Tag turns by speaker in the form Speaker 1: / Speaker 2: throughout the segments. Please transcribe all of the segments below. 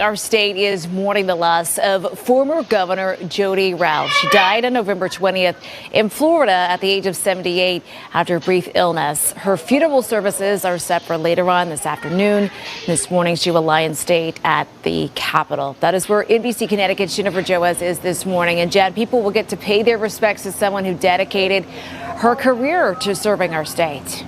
Speaker 1: Our state is mourning the loss of former Governor M.Jodi Rell. She died on November 20th in Florida at the age of 78 after a brief illness. Her funeral services are set for later on this afternoon. This morning, she will lie in state at the Capitol. That is where NBC Connecticut's Jennifer Joas is this morning. And Jen, people will get to pay their respects to someone who dedicated her career to serving our state.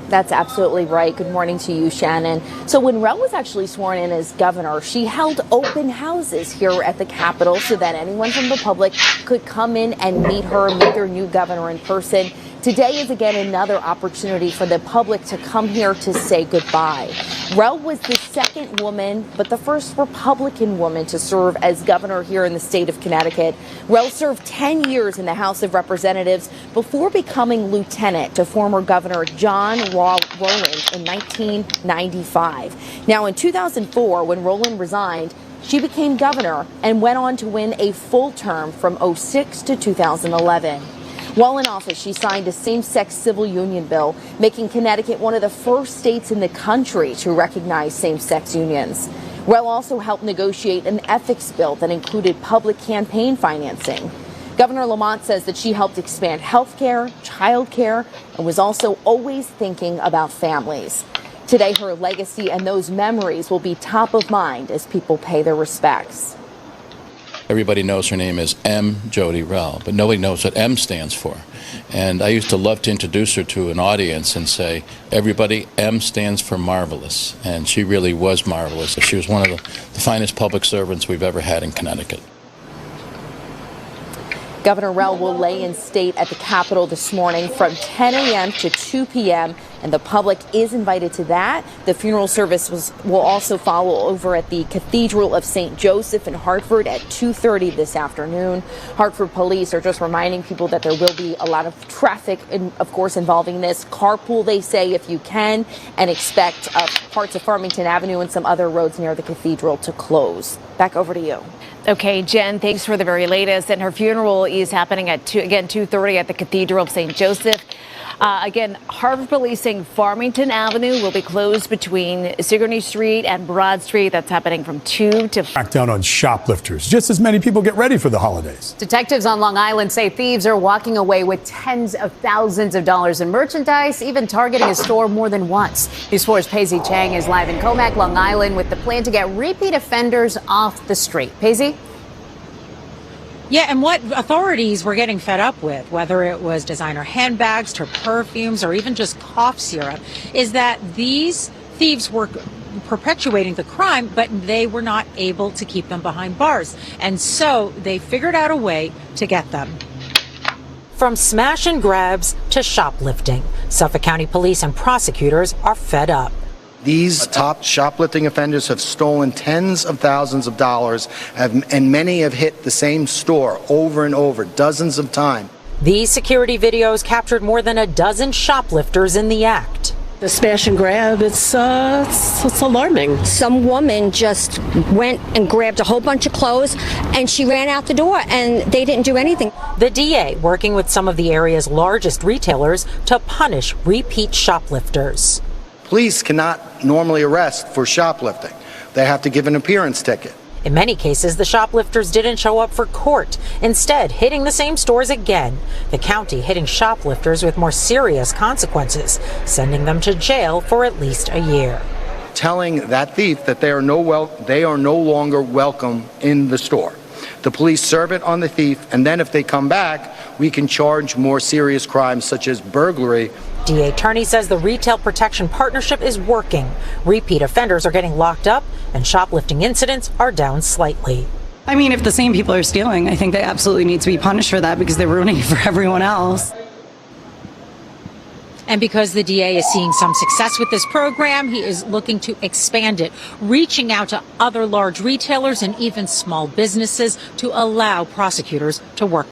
Speaker 2: That's absolutely right. Good morning to you, Shannon. So when Rell was actually sworn in as governor, she held open houses here at the Capitol so that anyone from the public could come in and meet her, meet their new governor in person. Today is again another opportunity for the public to come here to say goodbye. Rell was the second woman, but the first Republican woman to serve as governor here in the state of Connecticut. Rell served 10 years in the House of Representatives before becoming lieutenant to former Governor John Rowland in 1995. Now, in 2004, when Rowland resigned, she became governor and went on to win a full term from 2006 to 2011. While in office, she signed a same-sex civil union bill, making Connecticut one of the first states in the country to recognize same-sex unions. Rell also helped negotiate an ethics bill that included public campaign financing. Governor Lamont says that she helped expand health care, child care, and was also always thinking about families. Today, her legacy and those memories will be top of mind as people pay their respects.
Speaker 3: Everybody knows her name is M.Jodi Rell, but nobody knows what M stands for. And I used to love to introduce her to an audience and say, everybody, M stands for marvelous. And she really was marvelous. She was one of the finest public servants we've ever had in Connecticut.
Speaker 2: Governor Rell will lay in state at the Capitol this morning from 10 a.m. to 2 p.m. and the public is invited to that. The funeral service will also follow over at the Cathedral of St. Joseph in Hartford at 2:30 this afternoon. Hartford police are just reminding people that there will be a lot of traffic, of course, involving this. Carpool, they say, if you can, and expect parts of Farmington Avenue and some other roads near the cathedral to close. Back over to you.
Speaker 1: Okay, Jen, thanks for the very latest. And her funeral is happening at 2:30 at the Cathedral of St. Joseph. Again, Hartford police saying Farmington Avenue will be closed between Sigourney Street and Broad Street. That's happening from 2 to 5.
Speaker 4: Crack down on shoplifters, just as many people get ready for the holidays.
Speaker 5: Detectives on Long Island say thieves are walking away with tens of thousands of dollars in merchandise, even targeting a store more than once. News 4's Paisy Chang is live in Comac, Long Island, with the plan to get repeat offenders off the street. Paisy?
Speaker 6: Yeah, and what authorities were getting fed up with, whether it was designer handbags to perfumes or even just cough syrup, is that these thieves were perpetuating the crime, but they were not able to keep them behind bars. And so they figured out a way to get them.
Speaker 7: From smash and grabs to shoplifting, Suffolk County police and prosecutors are fed up.
Speaker 8: These top shoplifting offenders have stolen tens of thousands of dollars, and many have hit the same store over and over, dozens of times.
Speaker 7: These security videos captured more than a dozen shoplifters in the act.
Speaker 9: The smash and grab, it's alarming.
Speaker 10: Some woman just went and grabbed a whole bunch of clothes and she ran out the door and they didn't do anything.
Speaker 7: The DA working with some of the area's largest retailers to punish repeat shoplifters.
Speaker 8: Police cannot normally arrest for shoplifting. They have to give an appearance ticket.
Speaker 7: In many cases, the shoplifters didn't show up for court, instead hitting the same stores again. The county hitting shoplifters with more serious consequences, sending them to jail for at least a year.
Speaker 8: Telling that thief that they are no longer welcome in the store. The police serve it on the thief, and then if they come back, we can charge more serious crimes such as burglary.
Speaker 7: DA Turney says the Retail Protection Partnership is working. Repeat offenders are getting locked up, and shoplifting incidents are down slightly.
Speaker 9: I mean, if the same people are stealing, I think they absolutely need to be punished for that because they're ruining it for everyone else.
Speaker 6: And because the DA is seeing some success with this program, he is looking to expand it, reaching out to other large retailers and even small businesses to allow prosecutors to work